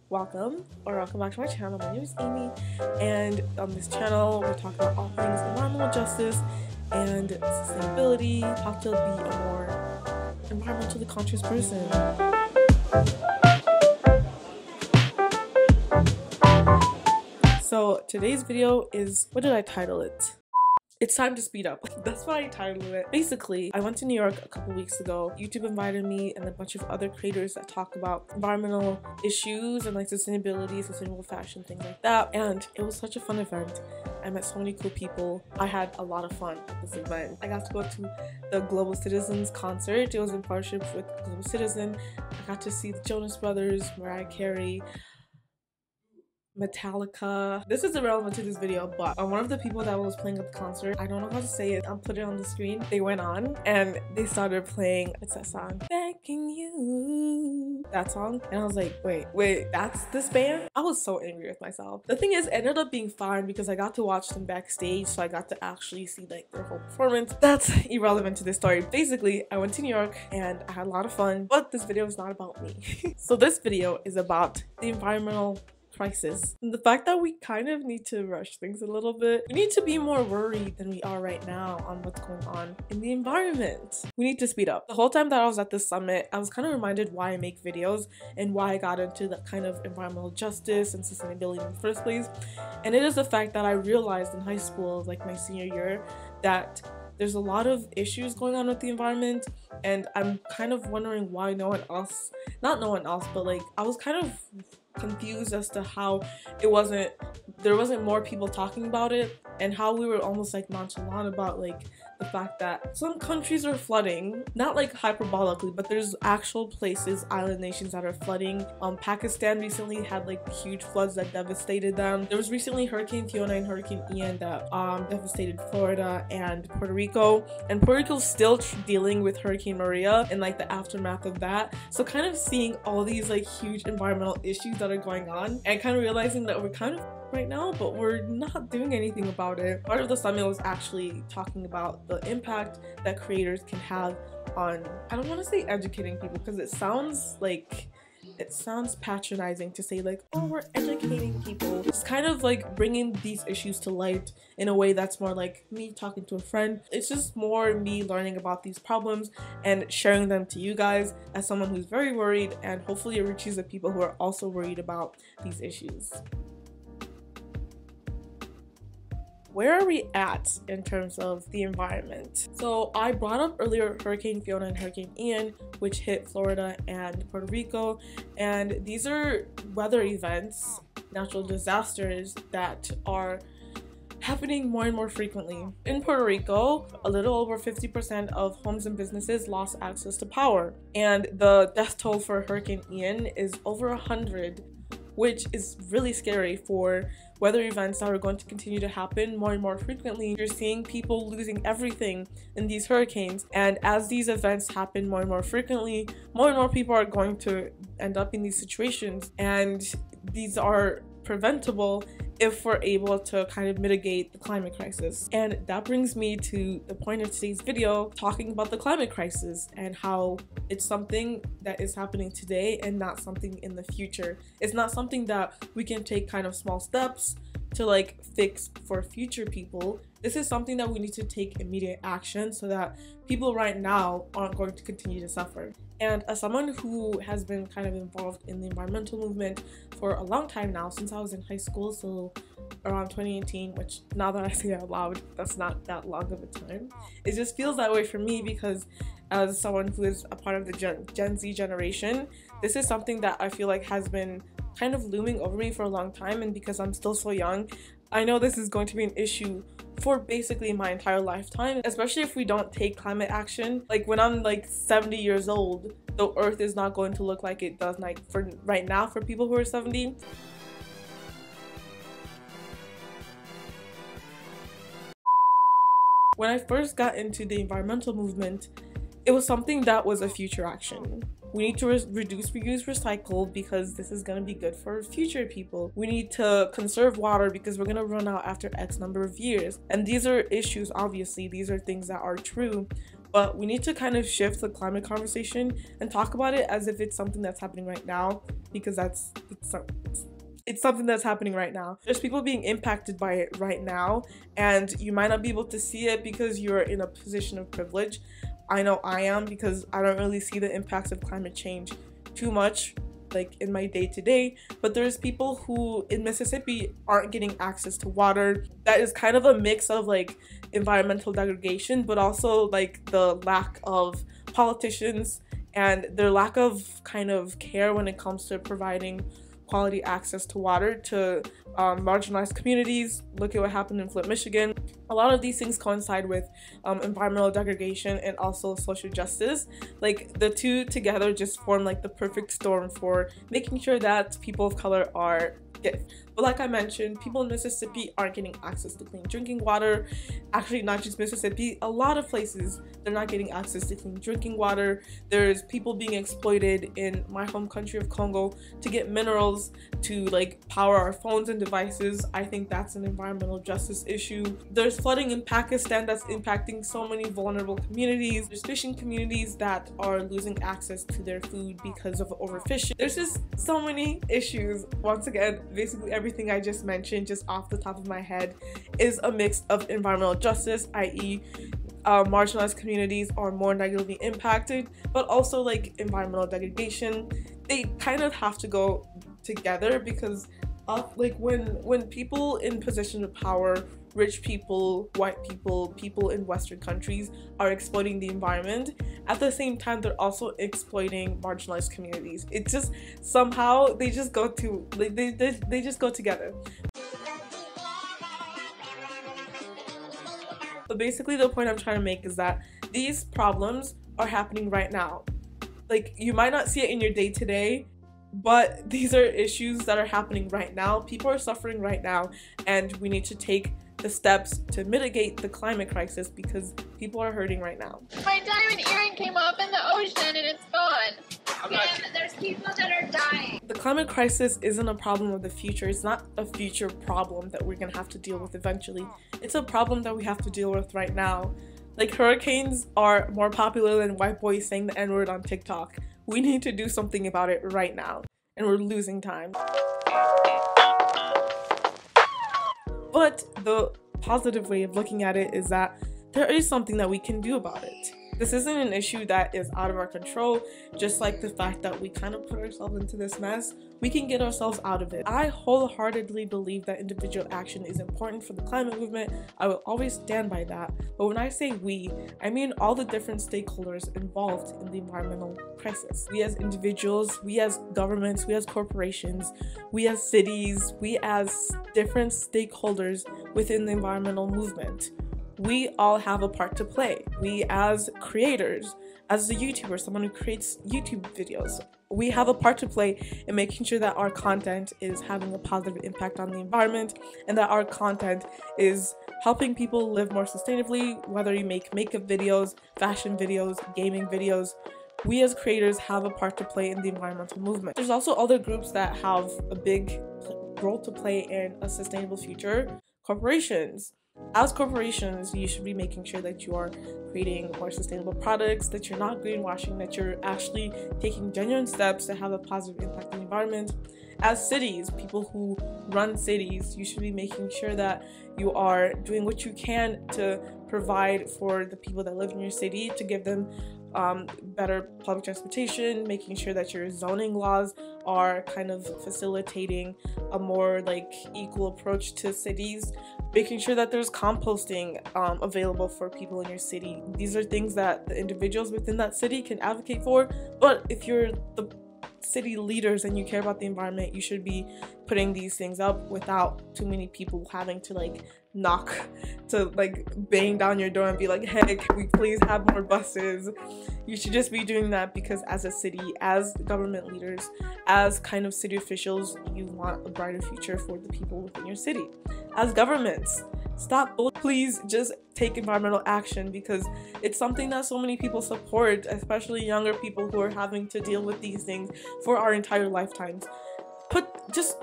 welcome back to my channel. My name is Amy, and on this channel we talk about all things environmental justice and sustainability, how to be a more environmentally conscious person. So today's video is, what did I title it? It's time to speed up. That's what I titled it. Basically, I went to New York a couple weeks ago. YouTube invited me and a bunch of other creators that talk about environmental issues and like sustainability, sustainable fashion, things like that. And it was such a fun event. I met so many cool people. I had a lot of fun at this event. I got to go to the Global Citizens concert. It was in partnership with Global Citizen. I got to see the Jonas Brothers, Mariah Carey, Metallica. This is irrelevant to this video, but one of the people that was playing at the concert, I don't know how to say it, I'll put it on the screen. They went on and they started playing, it's that song, Thanking You, that song, and I was like, wait, that's this band? I was so angry with myself. The thing is, it ended up being fine because I got to watch them backstage, so I got to actually see like their whole performance. That's irrelevant to this story. Basically, I went to New York and I had a lot of fun, but this video is not about me. So this video is about the environmental crisis and the fact that we kind of need to rush things a little bit. We need to be more worried than we are right now on what's going on in the environment. We need to speed up. The whole time that I was at this summit, I was kind of reminded why I make videos and why I got into that kind of environmental justice and sustainability in the first place. And it is the fact that I realized in high school, like my senior year, that there's a lot of issues going on with the environment, and I'm kind of wondering why not no one else, but like I was kind of confused as to how there wasn't more people talking about it, and how we were almost like nonchalant about like the fact that some countries are flooding, not like hyperbolically, but there's actual places, island nations that are flooding. Pakistan recently had like huge floods that devastated them. There was recently Hurricane Fiona and Hurricane Ian that devastated Florida and Puerto Rico, and Puerto Rico's still dealing with Hurricane Maria and like the aftermath of that. So kind of seeing all these like huge environmental issues that are going on and kind of realizing that we're kind of right now, but we're not doing anything about it. Part of the summit was actually talking about the impact that creators can have on, I don't want to say educating people because it sounds patronizing to say like, oh, we're educating people. It's kind of like bringing these issues to light in a way that's more like me talking to a friend. It's just more me learning about these problems and sharing them to you guys as someone who's very worried, and hopefully it reaches the people who are also worried about these issues. Where are we at in terms of the environment? So I brought up earlier Hurricane Fiona and Hurricane Ian, which hit Florida and Puerto Rico, and these are weather events, natural disasters that are happening more and more frequently. In Puerto Rico, a little over 50% of homes and businesses lost access to power, and the death toll for Hurricane Ian is over 100, which is really scary for weather events that are going to continue to happen more and more frequently. You're seeing people losing everything in these hurricanes, and as these events happen more and more frequently, more and more people are going to end up in these situations, and these are preventable if we're able to kind of mitigate the climate crisis. And that brings me to the point of today's video, talking about the climate crisis and how it's something that is happening today and not something in the future. It's not something that we can take kind of small steps to like fix for future people. This is something that we need to take immediate action so that people right now aren't going to continue to suffer. And as someone who has been kind of involved in the environmental movement for a long time now, since I was in high school, so around 2018, which now that I say it out loud, that's not that long of a time. It just feels that way for me because as someone who is a part of the Gen Z generation, this is something that I feel like has been kind of looming over me for a long time, and because I'm still so young, I know this is going to be an issue for basically my entire lifetime, especially if we don't take climate action. Like when I'm like 70 years old, the earth is not going to look like it does like for right now for people who are 70. When I first got into the environmental movement, it was something that was a future action. We need to reduce, reuse, recycle because this is going to be good for future people. We need to conserve water because we're going to run out after X number of years. And these are issues, obviously, these are things that are true. but we need to kind of shift the climate conversation and talk about it as if it's something that's happening right now, because it's something that's happening right now. There's people being impacted by it right now, and you might not be able to see it because you're in a position of privilege. I know I am, because I don't really see the impacts of climate change too much like in my day-to-day, but there's people who in Mississippi aren't getting access to water. That is kind of a mix of like environmental degradation, but also like the lack of politicians and their lack of kind of care when it comes to providing quality access to water to marginalized communities. Look at what happened in Flint, Michigan. A lot of these things coincide with environmental degradation and also social justice. Like the two together just form like the perfect storm for making sure that people of color are but like I mentioned, people in Mississippi aren't getting access to clean drinking water. Actually, not just Mississippi, a lot of places they're not getting access to clean drinking water. There's people being exploited in my home country of Congo to get minerals to like power our phones and devices. I think that's an environmental justice issue. There's flooding in Pakistan that's impacting so many vulnerable communities. There's fishing communities that are losing access to their food because of overfishing. There's just so many issues. Once again, basically everything I just mentioned, just off the top of my head, is a mix of environmental justice, i.e. Marginalized communities are more negatively impacted, but also like environmental degradation. They kind of have to go together, because like when people in position of power, rich people, white people, people in Western countries are exploiting the environment, at the same time they're also exploiting marginalized communities. It just somehow they just go to like they just go together. But basically the point I'm trying to make is that these problems are happening right now. Like you might not see it in your day-to-day, but these are issues that are happening right now. People are suffering right now, and we need to take the steps to mitigate the climate crisis because people are hurting right now. My diamond earring came up in the ocean and it's gone. And there's people that are dying. The climate crisis isn't a problem of the future. It's not a future problem that we're gonna have to deal with eventually. It's a problem that we have to deal with right now. Like hurricanes are more popular than white boys saying the N-word on TikTok. We need to do something about it right now, and we're losing time. But the positive way of looking at it is that there is something that we can do about it. This isn't an issue that is out of our control, just like the fact that we kind of put ourselves into this mess. We can get ourselves out of it. I wholeheartedly believe that individual action is important for the climate movement. I will always stand by that. But when I say we, I mean all the different stakeholders involved in the environmental crisis. We as individuals, we as governments, we as corporations, we as cities, we as different stakeholders within the environmental movement. We all have a part to play. We as creators, as a YouTuber, someone who creates YouTube videos, we have a part to play in making sure that our content is having a positive impact on the environment and that our content is helping people live more sustainably, whether you make makeup videos, fashion videos, gaming videos. We as creators have a part to play in the environmental movement. There's also other groups that have a big role to play in a sustainable future. Corporations. As corporations, you should be making sure that you are creating more sustainable products, that you're not greenwashing, that you're actually taking genuine steps to have a positive impact on the environment. As cities, people who run cities, you should be making sure that you are doing what you can to provide for the people that live in your city, to give them better public transportation, making sure that your zoning laws are kind of facilitating a more like equal approach to cities, making sure that there's composting available for people in your city. These are things that the individuals within that city can advocate for, but if you're the city leaders and you care about the environment, you should be putting these things up without too many people having to like bang down your door and be like, hey, can we please have more buses? You should just be doing that because as a city, as government leaders, as kind of city officials, you want a brighter future for the people within your city. As governments, please just take environmental action because it's something that so many people support, especially younger people who are having to deal with these things for our entire lifetimes. Just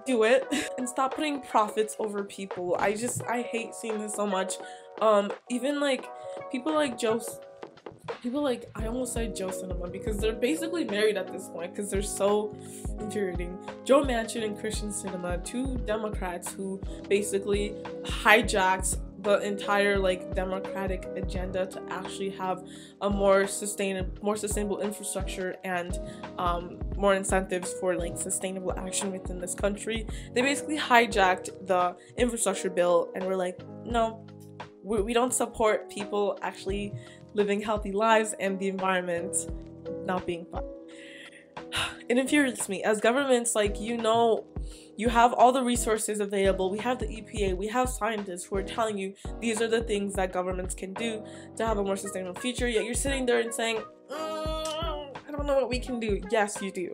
do it and stop putting profits over people. I hate seeing this so much. Even like people like I almost said Joe Cinema because they're basically married at this point because they're so infuriating. Joe Manchin and Christian Cinema, two Democrats who basically hijacked the entire like democratic agenda to actually have a more sustainable infrastructure and more incentives for like sustainable action within this country. They basically hijacked the infrastructure bill and were like, no, we don't support people actually living healthy lives and the environment not being fun. It infuriates me as governments, like, you know, you have all the resources available. We have the EPA, we have scientists who are telling you these are the things that governments can do to have a more sustainable future, yet you're sitting there and saying, I don't know what we can do. Yes, you do.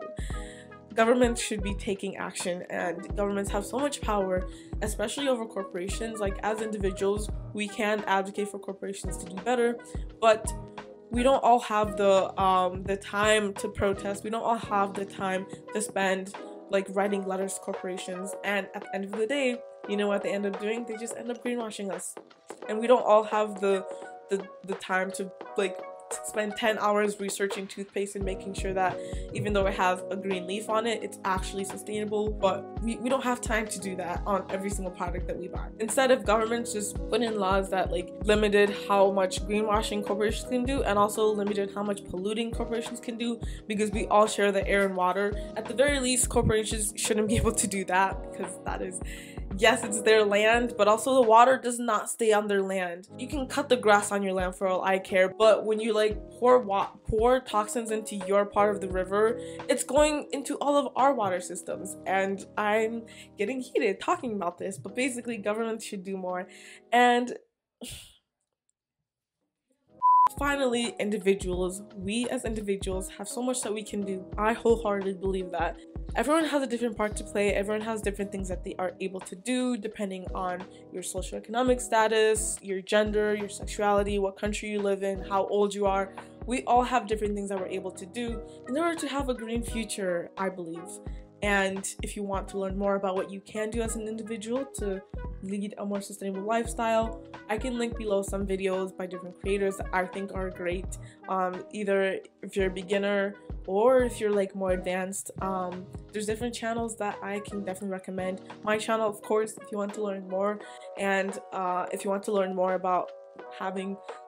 Governments should be taking action, and governments have so much power, especially over corporations. Like, as individuals, we can advocate for corporations to do better, but we don't all have the time to protest. We don't all have the time to spend like writing letters to corporations, and at the end of the day, you know what they end up doing? They just end up greenwashing us, and we don't all have the time to like spend 10 hours researching toothpaste and making sure that even though it has a green leaf on it, it's actually sustainable. But we don't have time to do that on every single product that we buy. Instead, if governments just put in laws that like limited how much greenwashing corporations can do and also limited how much polluting corporations can do, because we all share the air and water, at the very least corporations shouldn't be able to do that, because that is, yes, it's their land, but also the water does not stay on their land. You can cut the grass on your land for all I care, but when you like pour toxins into your part of the river, it's going into all of our water systems. And I'm getting heated talking about this, but basically governments should do more. And finally, we as individuals have so much that we can do. I wholeheartedly believe that. Everyone has a different part to play. Everyone has different things that they are able to do depending on your socioeconomic status, your gender, your sexuality, what country you live in, how old you are. We all have different things that we're able to do in order to have a green future, I believe. And if you want to learn more about what you can do as an individual to lead a more sustainable lifestyle, I can link below some videos by different creators that I think are great. Either if you're a beginner or if you're like more advanced, there's different channels that I can definitely recommend. My channel, of course, if you want to learn more, and if you want to learn more about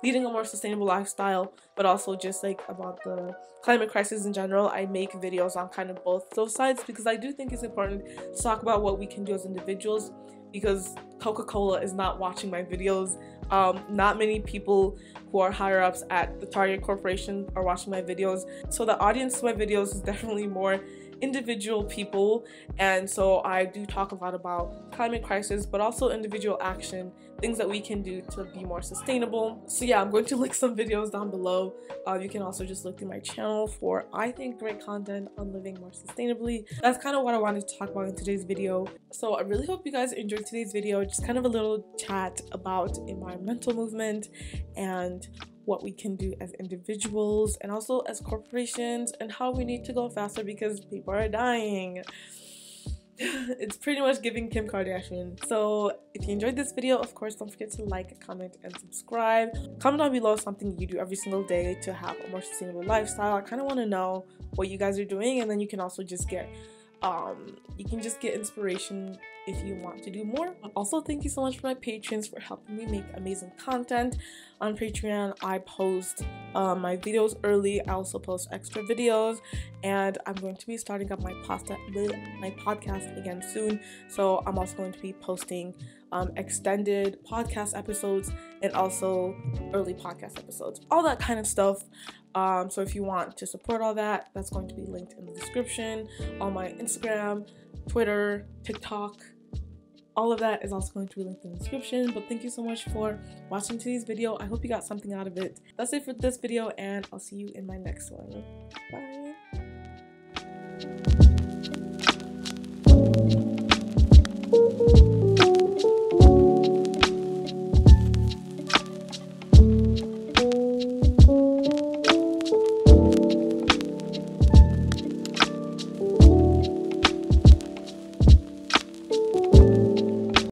leading a more sustainable lifestyle, but also just like about the climate crisis in general, I make videos on kind of both those sides, because I do think it's important to talk about what we can do as individuals, because Coca-Cola is not watching my videos. Not many people who are higher ups at the Target Corporation are watching my videos, so the audience to my videos is definitely more individual people. And so I do talk a lot about climate crisis, but also individual action, things that we can do to be more sustainable. So yeah, I'm going to link some videos down below. You can also just look through my channel for, I think, great content on living more sustainably. That's kind of what I wanted to talk about in today's video. So I really hope you guys enjoyed today's video, just kind of a little chat about environmental movement and what we can do as individuals and also as corporations, and how we need to go faster because people are dying. It's pretty much giving Kim Kardashian. So if you enjoyed this video, of course, don't forget to like, comment, and subscribe. Comment down below something you do every single day to have a more sustainable lifestyle. I kind of want to know what you guys are doing, and then you can also just get inspiration if you want to do more. Also, thank you so much for my patrons for helping me make amazing content. On Patreon, I post my videos early. I also post extra videos, and I'm going to be starting up my podcast again soon. So I'm also going to be posting extended podcast episodes and also early podcast episodes, all that kind of stuff. So if you want to support all that, that's going to be linked in the description. On my Instagram, Twitter, TikTok, all of that is also going to be linked in the description. But thank you so much for watching today's video. I hope you got something out of it. That's it for this video, and I'll see you in my next one. Bye.